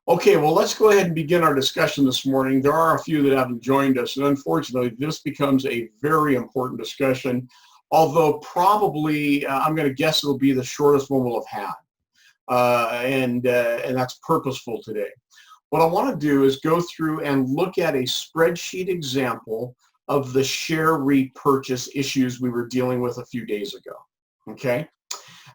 Okay, well, let's go ahead and begin our discussion this morning. There are a few that haven't joined us, and unfortunately, this becomes a very important discussion, although probably, I'm going to guess it'll be the shortest one we'll have had, and that's purposeful today. What I want to do is go through and look at a spreadsheet example of the share repurchase issues we were dealing with a few days ago, okay?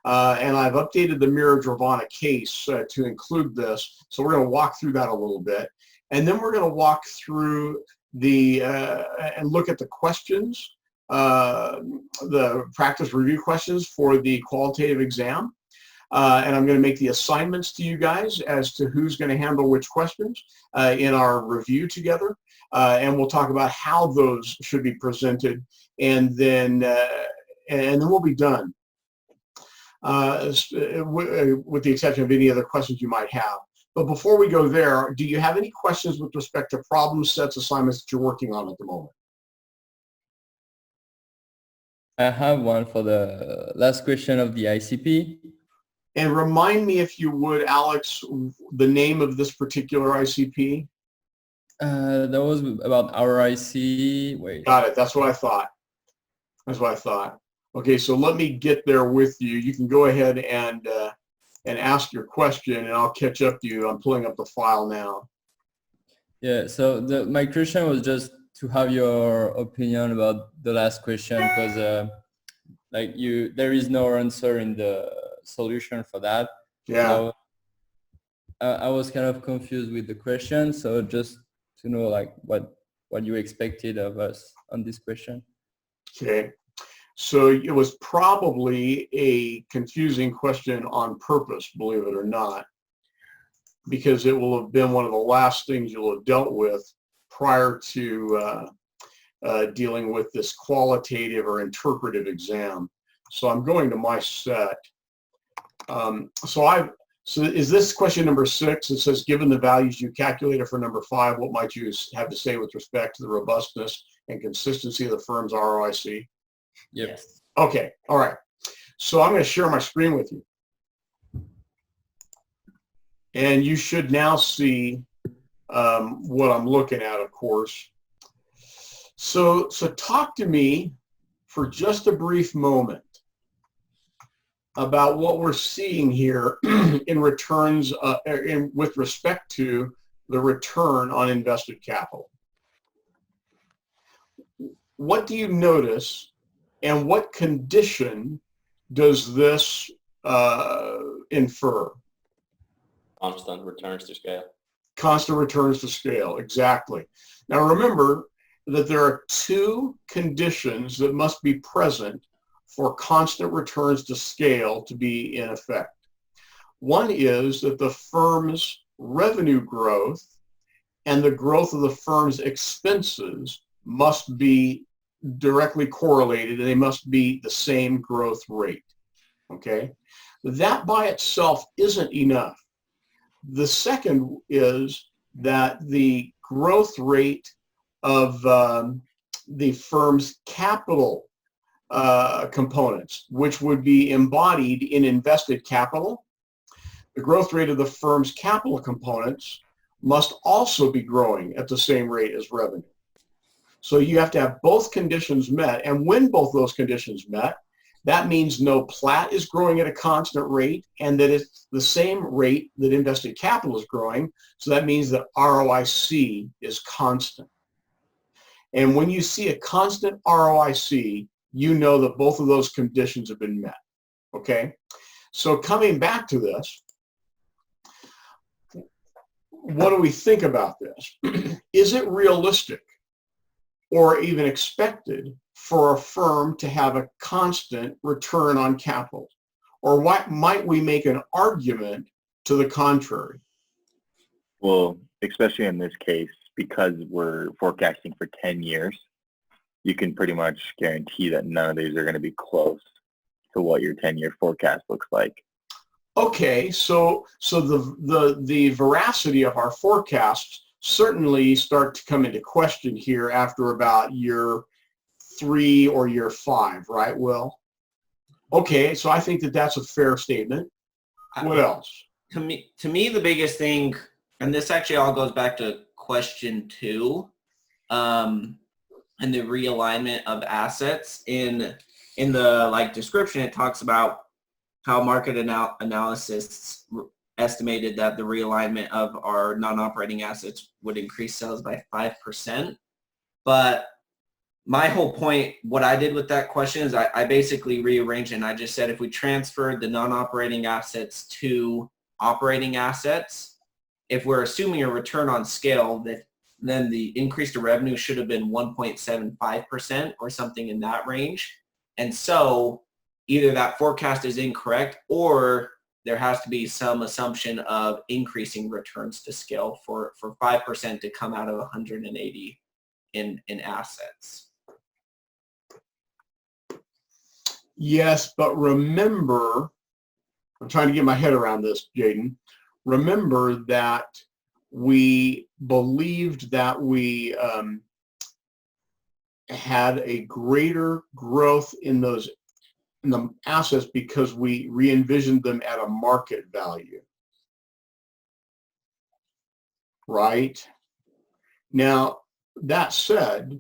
And I've updated the Mira-Dravana case to include this. So we're going to walk through that a little bit. And then we're going to walk through and look at the questions, the practice review questions for the qualitative exam. And I'm going to make the assignments to you guys as to who's going to handle which questions in our review together. And we'll talk about how those should be presented. And then we'll be done. With the exception of any other questions you might have. But before we go there, do you have any questions with respect to problem sets, assignments that you're working on at the moment? I have one for the last question of the ICP. And remind me, if you would, Alex, the name of this particular ICP? That was about ROIC. Wait. Got it. That's what I thought. That's what I thought. Okay, so let me get there with you. You can go ahead and ask your question, and I'll catch up to you. I'm pulling up the file now. Yeah, so my question was just to have your opinion about the last question, because there is no answer in the solution for that. Yeah. So, I was kind of confused with the question, so just to know like what you expected of us on this question. Okay. So it was probably a confusing question on purpose, believe it or not, because it will have been one of the last things you'll have dealt with prior to dealing with this qualitative or interpretive exam. So I'm going to my set. So is this question number 6? It says, given the values you calculated for number 5, what might you have to say with respect to the robustness and consistency of the firm's ROIC? Yep. Yes. Okay, all right. So I'm going to share my screen with you. And you should now see what I'm looking at, of course. So talk to me for just a brief moment about what we're seeing here in returns with respect to the return on invested capital. What do you notice? And what condition does this infer? Constant returns to scale. Constant returns to scale, exactly. Now remember that there are 2 conditions that must be present for constant returns to scale to be in effect. One is that the firm's revenue growth and the growth of the firm's expenses must be directly correlated, and they must be the same growth rate, okay? That by itself isn't enough. The second is that the growth rate of the firm's capital components, which would be embodied in invested capital, the growth rate of the firm's capital components must also be growing at the same rate as revenue. So you have to have both conditions met, and when both those conditions met, that means no plat is growing at a constant rate, and that it's the same rate that invested capital is growing. So that means that ROIC is constant. And when you see a constant ROIC, you know that both of those conditions have been met, okay? So coming back to this, what do we think about this? Is it realistic or even expected for a firm to have a constant return on capital? Or what might we make an argument to the contrary? Well, especially in this case, because we're forecasting for 10 years, you can pretty much guarantee that none of these are going to be close to what your 10-year forecast looks like. Okay, so the veracity of our forecasts certainly start to come into question here after about year 3 or year 5, right, Will? Okay, so I think that that's a fair statement. What else? To me, the biggest thing and this actually all goes back to question 2, and the realignment of assets. In the description, it talks about how market analysis estimated that the realignment of our non-operating assets would increase sales by 5%. But my whole point, what I did with that question is I basically rearranged it, and I just said if we transferred the non-operating assets to operating assets, if we're assuming a return on scale, then the increase to revenue should have been 1.75% or something in that range. And so either that forecast is incorrect, or there has to be some assumption of increasing returns to scale for 5% to come out of 180 in assets. Yes, but remember, I'm trying to get my head around this, Jaden. Remember that we believed that we had a greater growth in the assets because we re-envisioned them at a market value, right? Now, that said,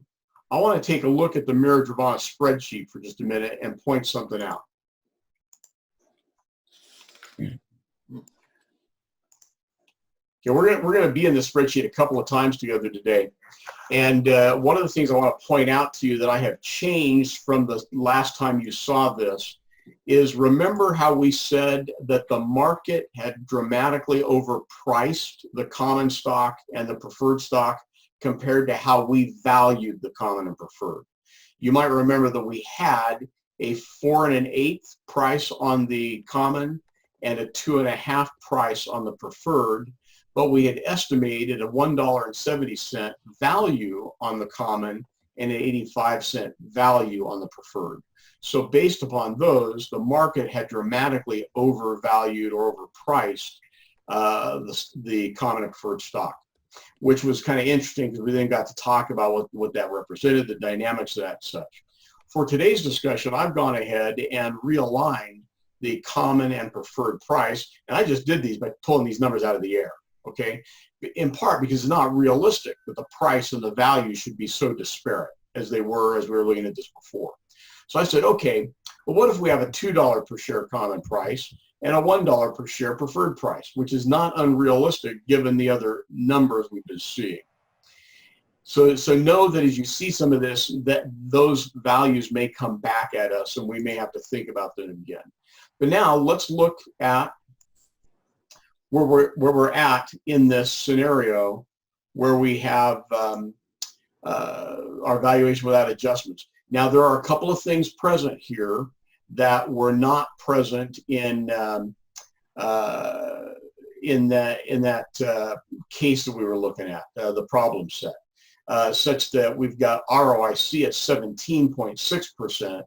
I want to take a look at the Mira-Dravana spreadsheet for just a minute and point something out. Okay, we're going to be in this spreadsheet a couple of times together today. And one of the things I want to point out to you that I have changed from the last time you saw this is, remember how we said that the market had dramatically overpriced the common stock and the preferred stock compared to how we valued the common and preferred. You might remember that we had a 4 1/8 price on the common and a 2 1/2 price on the preferred, but we had estimated a $1.70 value on the common and an 85-cent value on the preferred. So based upon those, the market had dramatically overvalued or overpriced the common and preferred stock, which was kind of interesting because we then got to talk about what that represented, the dynamics of that and such. For today's discussion, I've gone ahead and realigned the common and preferred price, and I just did these by pulling these numbers out of the air, okay? In part because it's not realistic that the price and the value should be so disparate as they were as we were looking at this before. So I said, okay, well, what if we have a $2 per share common price and a $1 per share preferred price, which is not unrealistic given the other numbers we've been seeing. So know that as you see some of this, that those values may come back at us and we may have to think about them again. But now let's look at where we're at in this scenario where we have our valuation without adjustments. Now there are a couple of things present here that were not present in that case that we were looking at, the problem set, such that we've got ROIC at 17.6%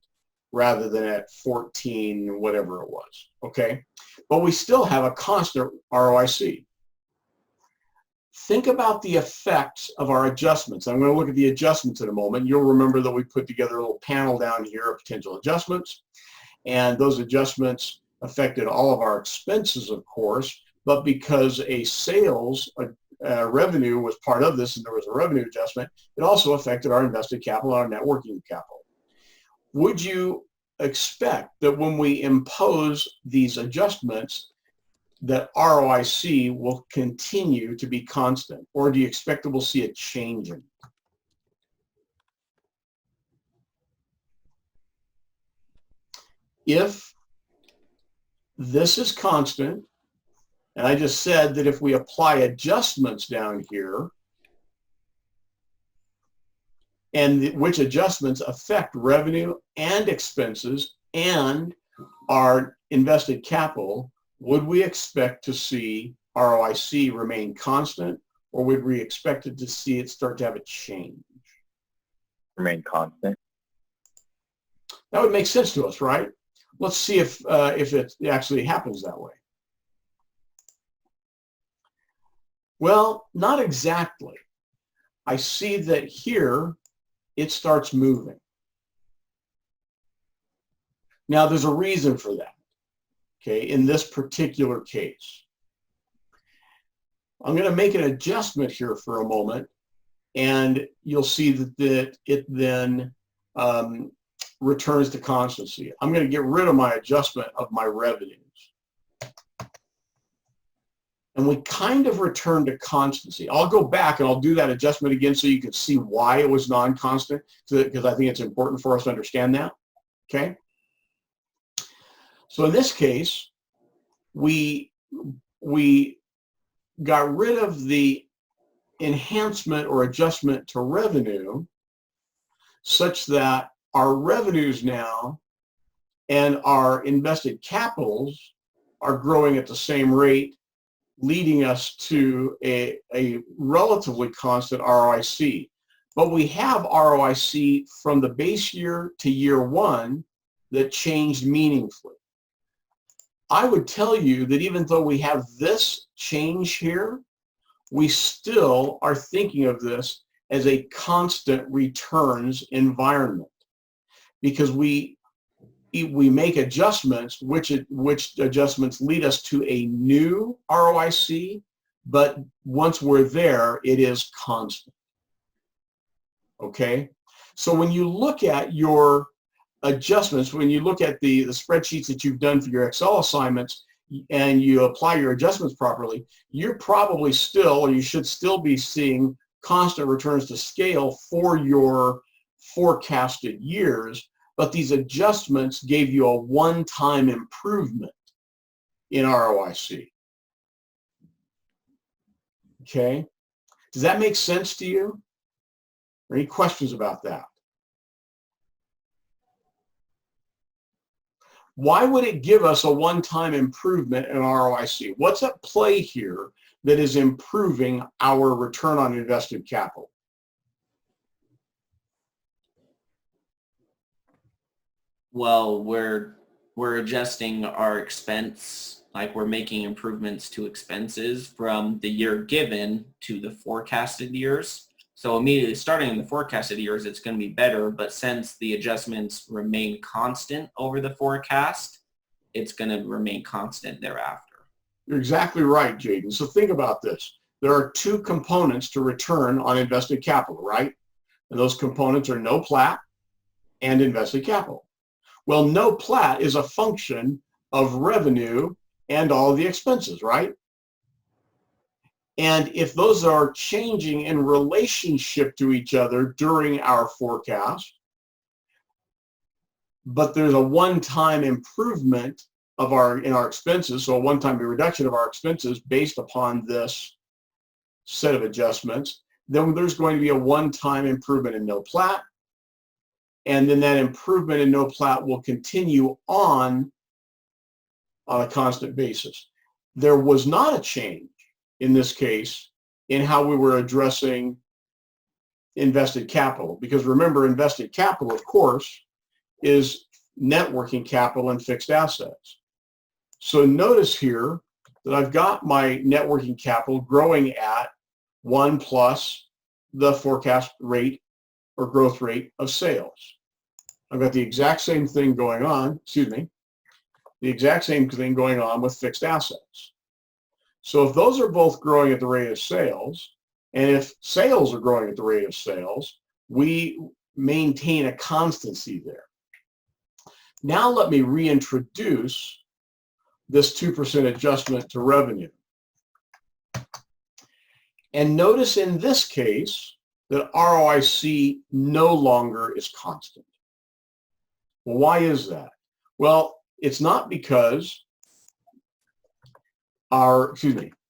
rather than at 14, whatever it was, okay? But we still have a constant ROIC. Think about the effects of our adjustments. I'm going to look at the adjustments in a moment. You'll remember that we put together a little panel down here of potential adjustments, and those adjustments affected all of our expenses, of course, but because a sales revenue was part of this and there was a revenue adjustment, it also affected our invested capital, our net working capital. Would you expect that when we impose these adjustments that ROIC will continue to be constant, or do you expect that we'll see a change in it? If this is constant, and I just said that if we apply adjustments down here, and which adjustments affect revenue and expenses and our invested capital, would we expect to see ROIC remain constant, or would we expect to see it start to have a change? Remain constant. That would make sense to us, right? Let's see if it actually happens that way. Well, not exactly. I see that here it starts moving. Now, there's a reason for that, okay, in this particular case. I'm going to make an adjustment here for a moment, and you'll see that it then returns to constancy. I'm going to get rid of my adjustment of my revenues. And we kind of return to constancy. I'll go back and I'll do that adjustment again so you can see why it was non-constant, because I think it's important for us to understand that. Okay? So in this case, we got rid of the enhancement or adjustment to revenue such that our revenues now and our invested capitals are growing at the same rate, leading us to a relatively constant ROIC. But we have ROIC from the base year to year one that changed meaningfully. I would tell you that even though we have this change here, we still are thinking of this as a constant returns environment, because we make adjustments, which adjustments lead us to a new ROIC, but once we're there, it is constant. Okay? So when you look at your adjustments, when you look at the spreadsheets that you've done for your Excel assignments and you apply your adjustments properly, you're probably still, or you should still be seeing constant returns to scale for your forecasted years, but these adjustments gave you a one-time improvement in ROIC. Okay? Does that make sense to you? Any questions about that? Why would it give us a one-time improvement in ROIC? What's at play here that is improving our return on invested capital? Well, we're adjusting our expense, like we're making improvements to expenses from the year given to the forecasted years. So immediately starting in the forecasted years, it's going to be better. But since the adjustments remain constant over the forecast, it's going to remain constant thereafter. You're exactly right, Jaden. So think about this. There are two components to return on invested capital, right? And those components are no plat and invested capital. Well, no plat is a function of revenue and all of the expenses, right? And if those are changing in relationship to each other during our forecast, but there's a one-time improvement in our expenses, so a one-time reduction of our expenses based upon this set of adjustments, then there's going to be a one-time improvement in no plat, and then that improvement in no plat will continue on a constant basis. There was not a change in this case in how we were addressing invested capital, because remember, invested capital, of course, is net working capital and fixed assets. So notice here that I've got my net working capital growing at 1 plus the forecast rate or growth rate of sales. I've got the exact same thing going on, the exact same thing going on with fixed assets. So if those are both growing at the rate of sales, and if sales are growing at the rate of sales, we maintain a constancy there. Now let me reintroduce this 2% adjustment to revenue. And notice in this case that ROIC no longer is constant. Well, why is that? Well, it's not because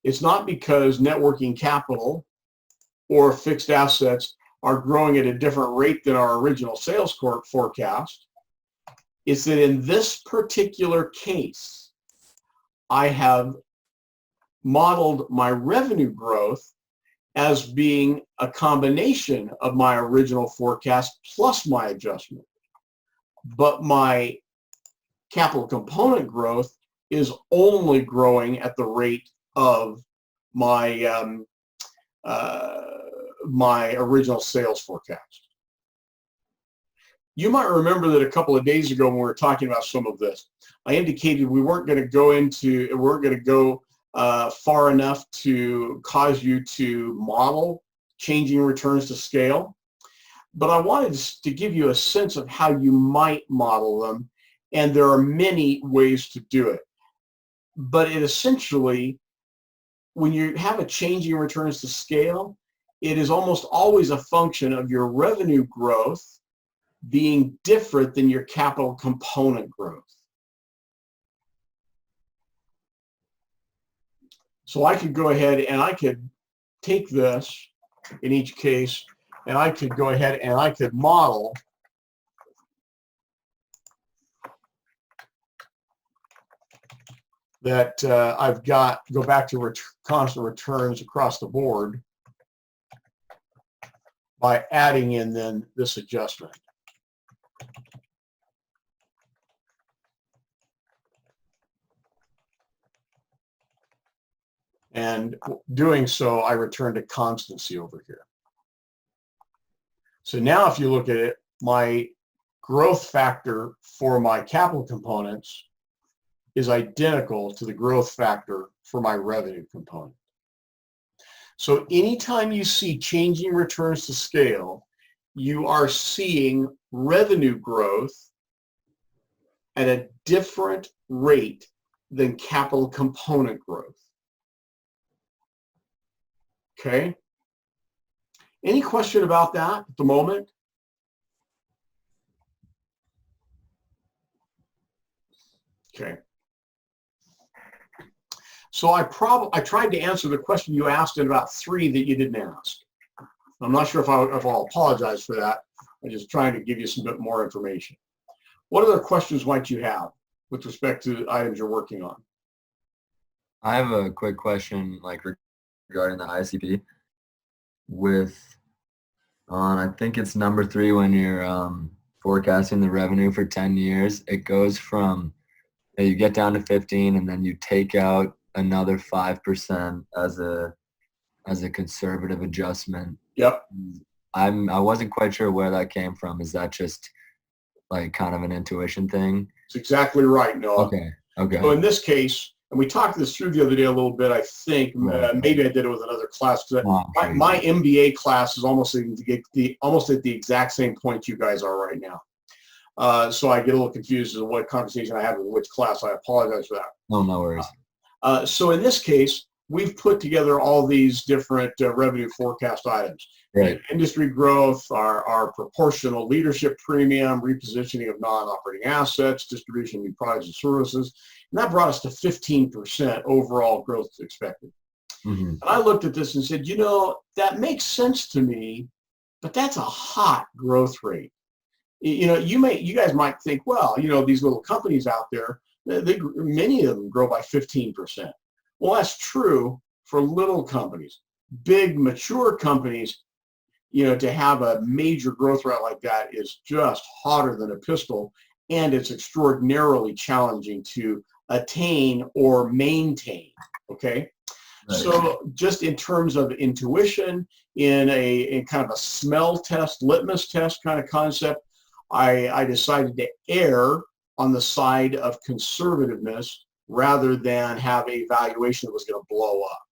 it's not because net working capital or fixed assets are growing at a different rate than our original sales forecast. It's that in this particular case, I have modeled my revenue growth as being a combination of my original forecast plus my adjustment. But my capital component growth is only growing at the rate of my my original sales forecast. You might remember that a couple of days ago when we were talking about some of this, I indicated we weren't going to go far enough to cause you to model changing returns to scale. But I wanted to give you a sense of how you might model them, and there are many ways to do it. But it essentially, when you have a changing returns to scale, it is almost always a function of your revenue growth being different than your capital component growth. So I could go ahead and I could take this in each case, and I could go ahead and I could model that I've got, go back to constant returns across the board by adding in then this adjustment. And doing so, I return to constancy over here. So now if you look at it, my growth factor for my capital components is identical to the growth factor for my revenue component. So anytime you see changing returns to scale, you are seeing revenue growth at a different rate than capital component growth. Okay. Any question about that at the moment? Okay. So I tried to answer the question you asked in about 3 that you didn't ask. I'm not sure if I'll apologize for that. I'm just trying to give you some bit more information. What other questions might you have with respect to items you're working on? I have a quick question, like regarding the ICP. With I think it's number 3 when you're forecasting the revenue for 10 years. It goes from you get down to 15, and then you take out another 5% as a conservative adjustment. Yep. I wasn't quite sure where that came from. Is that just like kind of an intuition thing? It's exactly right, Noah. Okay. Okay. So in this case, and we talked this through the other day a little bit, I think, Right. maybe I did it with another class. Oh, My MBA class is almost at the exact same point you guys are right now. So I get a little confused as to what conversation I have with which class. I apologize for that. Oh, no worries. So in this case, we've put together all these different revenue forecast items. Right. Industry growth, our proportional leadership premium, repositioning of non-operating assets, distribution of new products and services. And that brought us to 15% overall growth expected. Mm-hmm. And I looked at this and said, you know, that makes sense to me, but that's a hot growth rate. You know, you guys might think, well, you know, these little companies out there, many of them grow by 15%. Well, that's true for little companies. Big, mature companies, you know, to have a major growth rate like that is just hotter than a pistol, and it's extraordinarily challenging to attain or maintain, okay? Right. So just in terms of intuition, in kind of a smell test, litmus test kind of concept, I decided to err on the side of conservativeness rather than have a valuation that was going to blow up.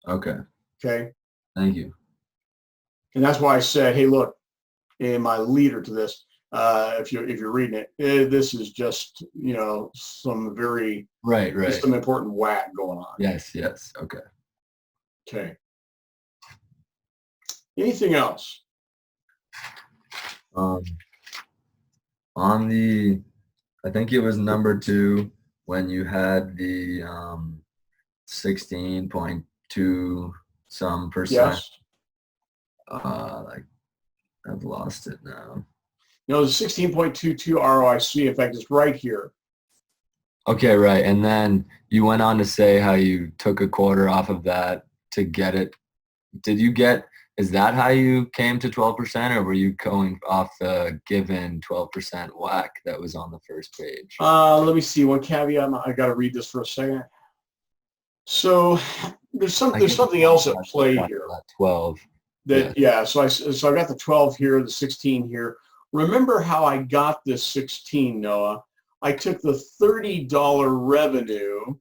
Okay. Okay. Thank you. And that's why I said, hey, look, in my leader to this, if you're reading it, this is just, you know, some very Right. some important whack going on. Yes. Okay. Okay. Anything else? On the, I think it was number 2 when you had the 16.2 some percent. Yes. Like I've lost it now. You know, the 16.22 ROIC, in fact, it's right here. Okay, right. And then you went on to say how you took a quarter off of that to get it. Is that how you came to 12%, or were you going off the given 12% whack that was on the first page? Let me see, one caveat. I got to read this for a second. So there's something else at play here. 12. Yeah. So I got the 12 here, the 16 here. Remember how I got this 16, Noah? I took the $30 revenue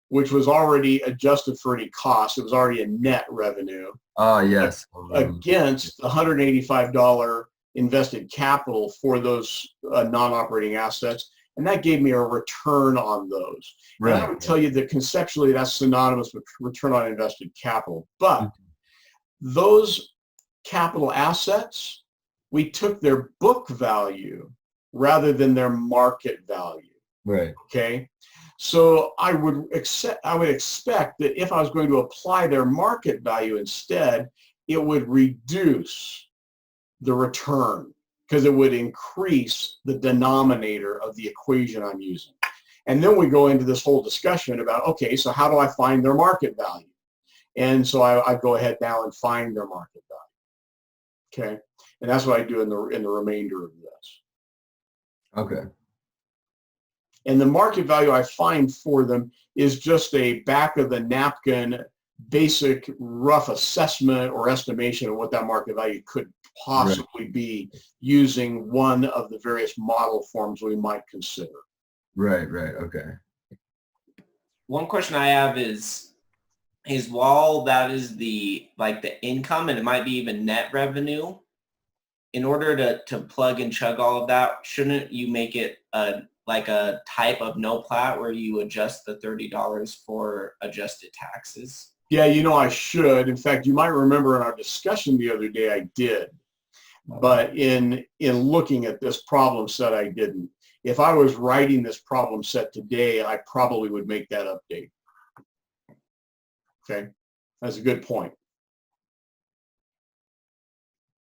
which was already adjusted for any cost. It was already a net revenue. Oh, yes. Against the $185 invested capital for those non-operating assets. And that gave me a return on those. Right. And I would tell you that conceptually that's synonymous with return on invested capital. But those capital assets, we took their book value rather than their market value. Right. Okay. So I would expect that if I was going to apply their market value instead, it would reduce the return because it would increase the denominator of the equation I'm using. And then we go into this whole discussion about, okay, so how do I find their market value? And so I go ahead now and find their market value. Okay. And that's what I do in the remainder of this. Okay. And the market value I find for them is just a back of the napkin basic rough assessment or estimation of what that market value could possibly be using one of the various model forms we might consider. Right, okay. One question I have is while that is the income and it might be even net revenue, in order to plug and chug all of that, shouldn't you make it like a type of no plat where you adjust the $30 for adjusted taxes? Yeah, I should. In fact, you might remember in our discussion the other day I did. But in looking at this problem set, I didn't. If I was writing this problem set today, I probably would make that update. Okay, that's a good point.